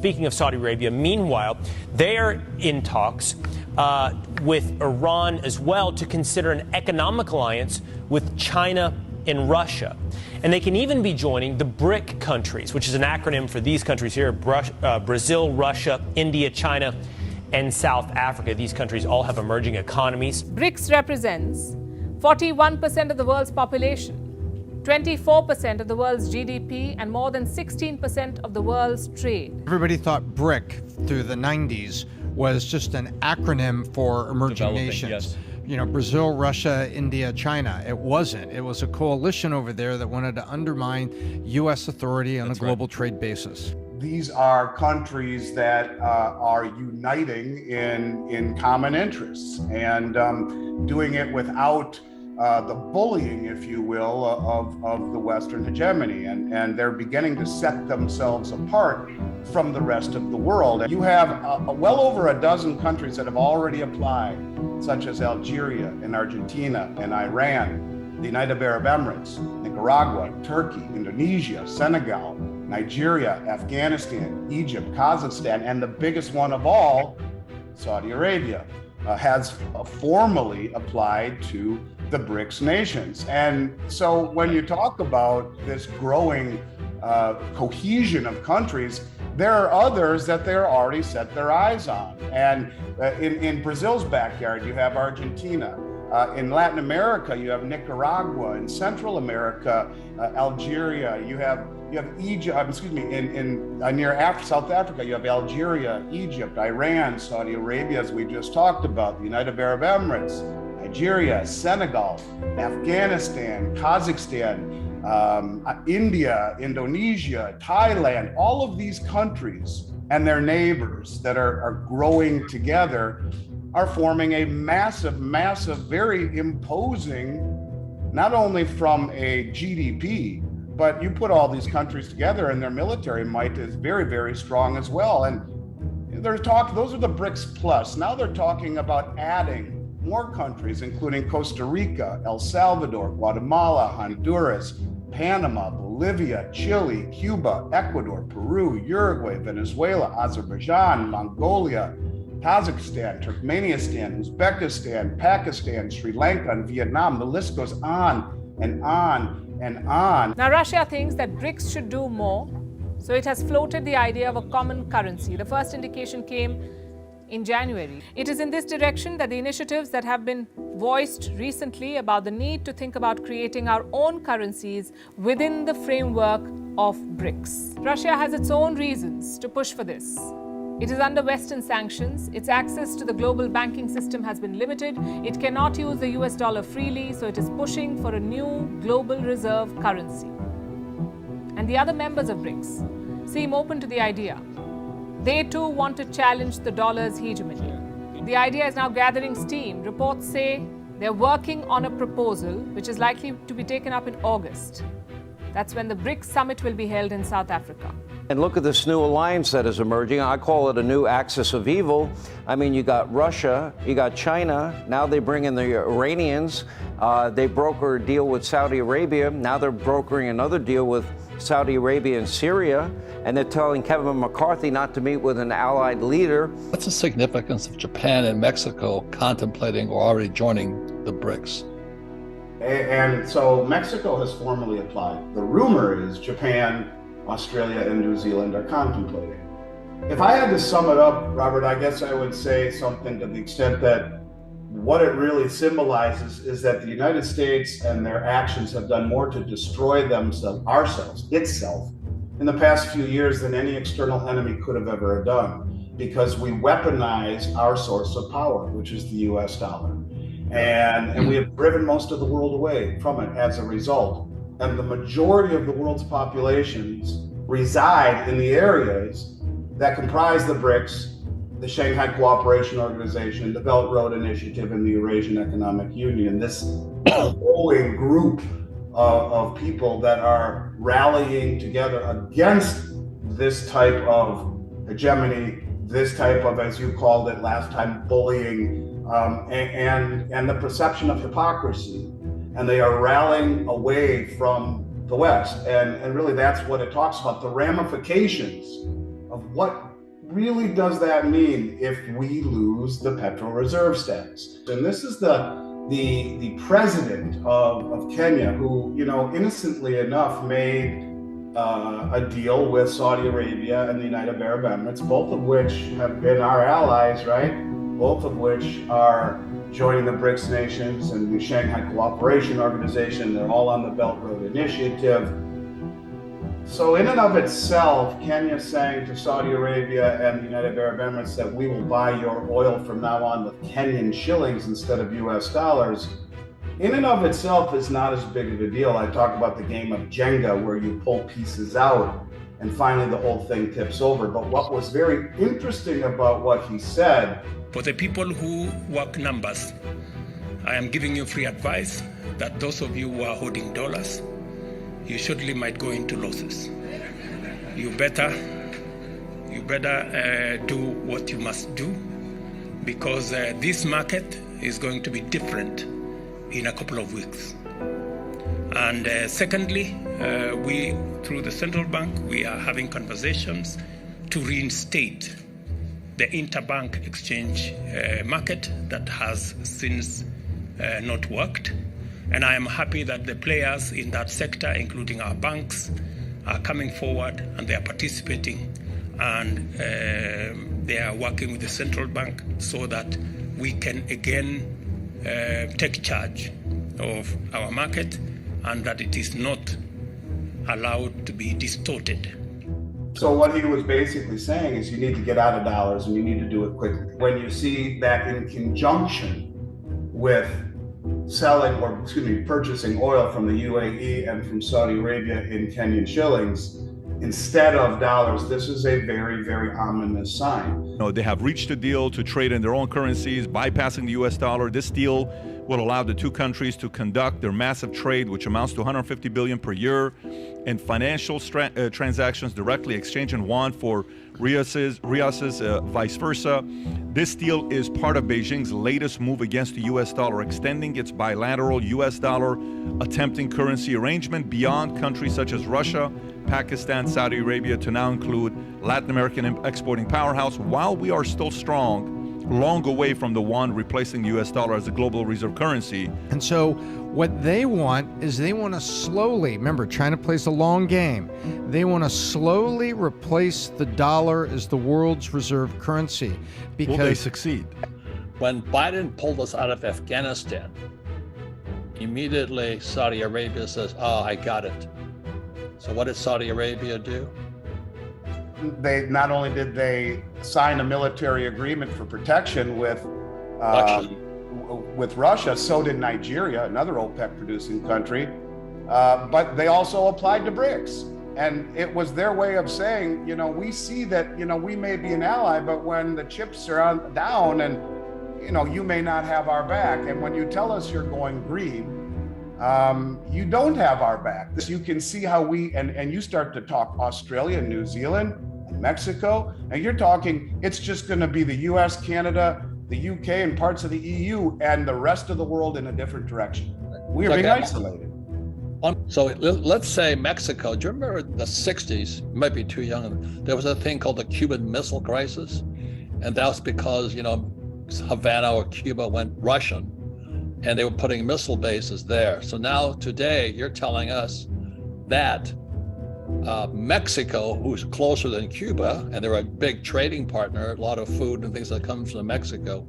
speaking of Saudi Arabia, meanwhile, they are in talks with Iran as well to consider an economic alliance with China and Russia. And they can even be joining the BRIC countries, which is an acronym for these countries here, Brazil, Russia, India, China, and South Africa. These countries all have emerging economies. BRICS represents 41% of the world's population, 24% of the world's GDP, and more than 16% of the world's trade. Everybody thought BRIC through the 90s was just an acronym for emerging nations. Yes. You know, Brazil, Russia, India, China. It wasn't. It was a coalition over there that wanted to undermine U.S. authority on a global trade basis. These are countries that are uniting in common interests and doing it without the bullying, if you will, of the Western hegemony. And they're beginning to set themselves apart from the rest of the world. You have well over a dozen countries that have already applied, such as Algeria and Argentina and Iran, the United Arab Emirates, Nicaragua, Turkey, Indonesia, Senegal, Nigeria, Afghanistan, Egypt, Kazakhstan, and the biggest one of all, Saudi Arabia, has formally applied to the BRICS nations. And so when you talk about this growing cohesion of countries, there are others that they're already set their eyes on. And in Brazil's backyard, you have Argentina. In Latin America, you have Nicaragua. In Central America, Algeria. You have Egypt. Near South Africa, you have Algeria, Egypt, Iran, Saudi Arabia, as we just talked about, the United Arab Emirates, Nigeria, Senegal, Afghanistan, Kazakhstan, India, Indonesia, Thailand. All of these countries and their neighbors that are growing together are forming a massive, very imposing, not only from a GDP, but you put all these countries together and their military might is very, very strong as well. And those are the BRICS plus. Now they're talking about adding more countries, including Costa Rica, El Salvador, Guatemala, Honduras, Panama, Bolivia, Chile, Cuba, Ecuador, Peru, Uruguay, Venezuela, Azerbaijan, Mongolia, Kazakhstan, Turkmenistan, Uzbekistan, Pakistan, Sri Lanka, and Vietnam. The list goes on and on and on. Now, Russia thinks that BRICS should do more, so it has floated the idea of a common currency. The first indication came in January. It is in this direction that the initiatives that have been voiced recently about the need to think about creating our own currencies within the framework of BRICS. Russia has its own reasons to push for this. It is under Western sanctions. Its access to the global banking system has been limited. It cannot use the US dollar freely, so it is pushing for a new global reserve currency. And the other members of BRICS seem open to the idea. They too want to challenge the dollar's hegemony. The idea is now gathering steam. Reports say they're working on a proposal which is likely to be taken up in August. That's when the BRICS summit will be held in South Africa. And look at this new alliance that is emerging. I call it a new axis of evil. I mean, you got Russia, you got China. Now they bring in the Iranians. They broker a deal with Saudi Arabia. Now they're brokering another deal with Saudi Arabia and Syria. And they're telling Kevin McCarthy not to meet with an allied leader. What's the significance of Japan and Mexico contemplating or already joining the BRICS? And so Mexico has formally applied. The rumor is Japan, Australia, and New Zealand are contemplating. If I had to sum it up, Robert, I guess I would say something to the extent that what it really symbolizes is that the United States and their actions have done more to destroy itself, in the past few years than any external enemy could have ever done, because we weaponize our source of power, which is the US dollar. And we have driven most of the world away from it as a result. And the majority of the world's populations reside in the areas that comprise the BRICS, the Shanghai Cooperation Organization, the Belt and Road Initiative, and the Eurasian Economic Union. This growing group of people that are rallying together against this type of hegemony, this type of, as you called it last time, bullying, and the perception of hypocrisy. And they are rallying away from the West. And really that's what it talks about, the ramifications of what really does that mean if we lose the petrol reserve status? And this is the president of Kenya, who, innocently enough made a deal with Saudi Arabia and the United Arab Emirates, both of which have been our allies, right? Both of which are joining the BRICS nations and the Shanghai Cooperation Organization. They're all on the Belt Road Initiative. So in and of itself, Kenya saying to Saudi Arabia and the United Arab Emirates that we will buy your oil from now on with Kenyan shillings instead of US dollars, in and of itself is not as big of a deal. I talk about the game of Jenga where you pull pieces out and finally the whole thing tips over. But what was very interesting about what he said, for the people who work numbers, I am giving you free advice that those of you who are holding dollars, you surely might go into losses. You better do what you must do, because this market is going to be different in a couple of weeks. And secondly, we, through the central bank, we are having conversations to reinstate the interbank exchange market that has since not worked. And I am happy that the players in that sector, including our banks, are coming forward and they are participating, and they are working with the central bank so that we can again take charge of our market and that it is not allowed to be distorted. So what he was basically saying is you need to get out of dollars and you need to do it quickly. When you see that in conjunction with purchasing oil from the UAE and from Saudi Arabia in Kenyan shillings instead of dollars, this is a very, very ominous sign. They have reached a deal to trade in their own currencies, bypassing the US dollar. This deal will allow the two countries to conduct their massive trade, which amounts to 150 billion per year, in financial transactions directly exchanging yuan for riases, vice versa. This deal is part of Beijing's latest move against the US dollar, extending its bilateral US dollar attempting currency arrangement beyond countries such as Russia, Pakistan, Saudi Arabia, to now include Latin American exporting powerhouse. While we are still long away from the yuan replacing the US dollar as a global reserve currency. And so what they want is they want to slowly, remember, China plays a long game. They want to slowly replace the dollar as the world's reserve currency. Will they succeed? When Biden pulled us out of Afghanistan, immediately Saudi Arabia says, oh, I got it. So what did Saudi Arabia do? They not only did they sign a military agreement for protection with Russia, so did Nigeria, another OPEC producing country, but they also applied to BRICS. And it was their way of saying, we see that, we may be an ally, but when the chips are down and, you may not have our back. And when you tell us you're going green, you don't have our back. You can see how and you start to talk Australia, New Zealand, and Mexico, and you're talking, it's just going to be the US, Canada, the UK, and parts of the EU, and the rest of the world in a different direction. We are being isolated. So let's say Mexico, do you remember the 60s, you might be too young, there was a thing called the Cuban Missile Crisis, and that was because, Havana or Cuba went Russian, and they were putting missile bases there. So now today you're telling us that Mexico, who's closer than Cuba, and they're a big trading partner, a lot of food and things that comes from Mexico.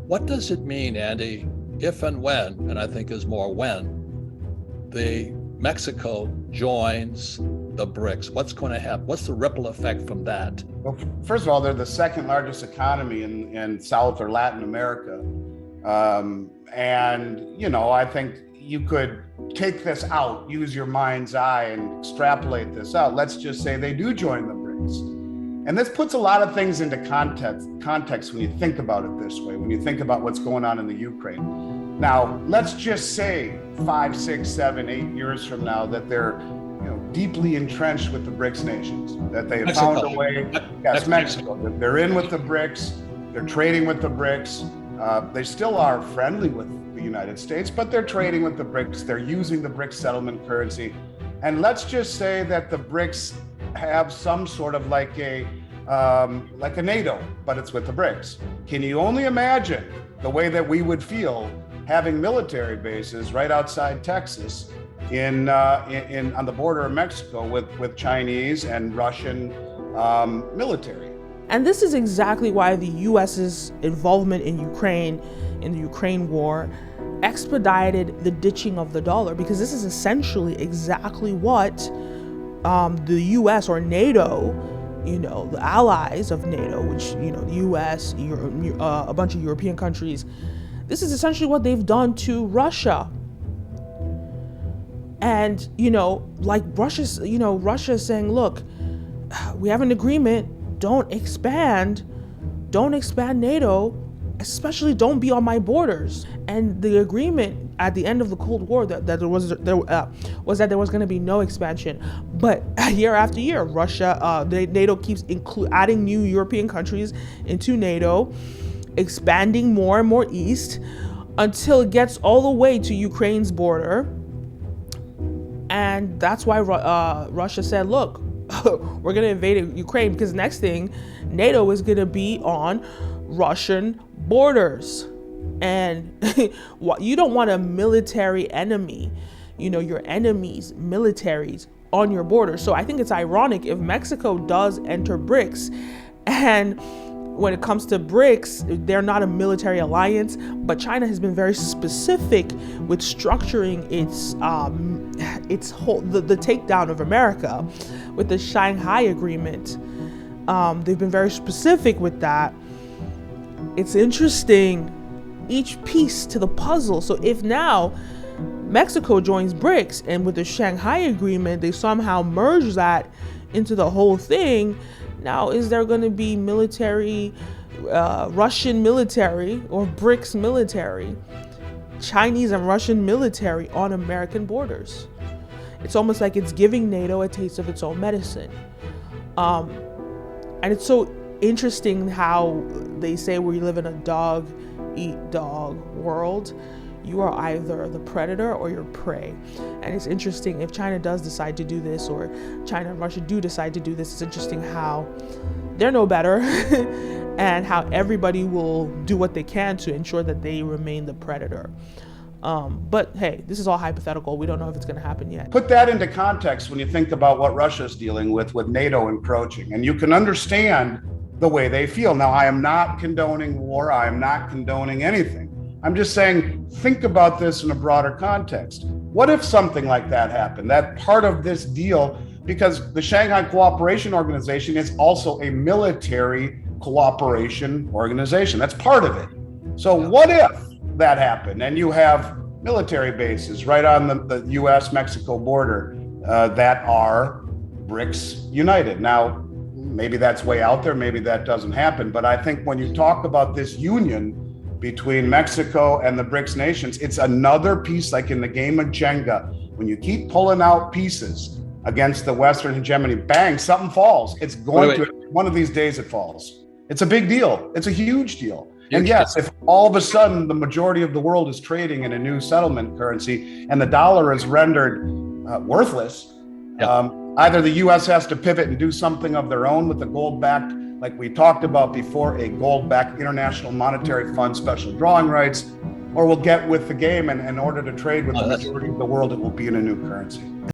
What does it mean, Andy, if and when, and I think is more when, Mexico joins the BRICS? What's going to happen? What's the ripple effect from that? Well, first of all, they're the second largest economy in South or Latin America. And, I think you could take this out, use your mind's eye and extrapolate this out. Let's just say they do join the BRICS. And this puts a lot of things into context when you think about it this way, when you think about what's going on in the Ukraine. Now, let's just say 5, 6, 7, 8 years from now that they're deeply entrenched with the BRICS nations, that they have found a way. Yes, Mexico. They're in with the BRICS. They're trading with the BRICS. They still are friendly with the United States, but they're trading with the BRICS. They're using the BRICS settlement currency. And let's just say that the BRICS have some sort of like a like a NATO, but it's with the BRICS. Can you only imagine the way that we would feel having military bases right outside Texas in on the border of Mexico with Chinese and Russian military? And this is exactly why the U.S.'s involvement in the Ukraine war, expedited the ditching of the dollar, because this is essentially exactly what the U.S. or NATO, the allies of NATO, which, the U.S., a bunch of European countries, this is essentially what they've done to Russia. And, like Russia's saying, look, we have an agreement. Don't expand NATO, especially don't be on my borders. And the agreement at the end of the Cold War was that there was going to be no expansion. But year after year, NATO keeps adding new European countries into NATO, expanding more and more east until it gets all the way to Ukraine's border. And that's why Russia said, look, we're going to invade Ukraine, because next thing, NATO is going to be on Russian borders. And you don't want a military enemy, your enemies, militaries on your border. So I think it's ironic if Mexico does enter BRICS, and when it comes to BRICS, they're not a military alliance, but China has been very specific with structuring its whole the takedown of America with the Shanghai Agreement. They've been very specific with that. It's interesting, each piece to the puzzle. So if now Mexico joins BRICS, and with the Shanghai Agreement, they somehow merge that into the whole thing, now is there going to be military, Russian military or BRICS military, Chinese and Russian military on American borders? It's almost like it's giving NATO a taste of its own medicine. And it's so interesting how they say we live in a dog-eat-dog world. You are either the predator or your prey. And it's interesting, if China does decide to do this, or China and Russia do decide to do this, it's interesting how they're no better and how everybody will do what they can to ensure that they remain the predator. But hey, this is all hypothetical. We don't know if it's going to happen yet. Put that into context when you think about what Russia's dealing with NATO encroaching, and you can understand the way they feel. Now, I am not condoning war. I am not condoning anything. I'm just saying, think about this in a broader context. What if something like that happened? That part of this deal, because the Shanghai Cooperation Organization is also a military cooperation organization. That's part of it. So what if that happened and you have military bases right on the US-Mexico border that are BRICS united? Now, maybe that's way out there, maybe that doesn't happen, but I think when you talk about this union between Mexico and the BRICS nations, it's another piece, like in the game of Jenga. When you keep pulling out pieces against the Western hegemony, bang, something falls. It's going to, one of these days it falls. It's a big deal. It's a huge deal. And yes, if all of a sudden the majority of the world is trading in a new settlement currency and the dollar is rendered worthless, either the US has to pivot and do something of their own with the gold-backed, like we talked about before, a gold-backed International Monetary Fund special drawing rights, or we'll get with the game, and in order to trade with the majority of the world, it will be in a new currency.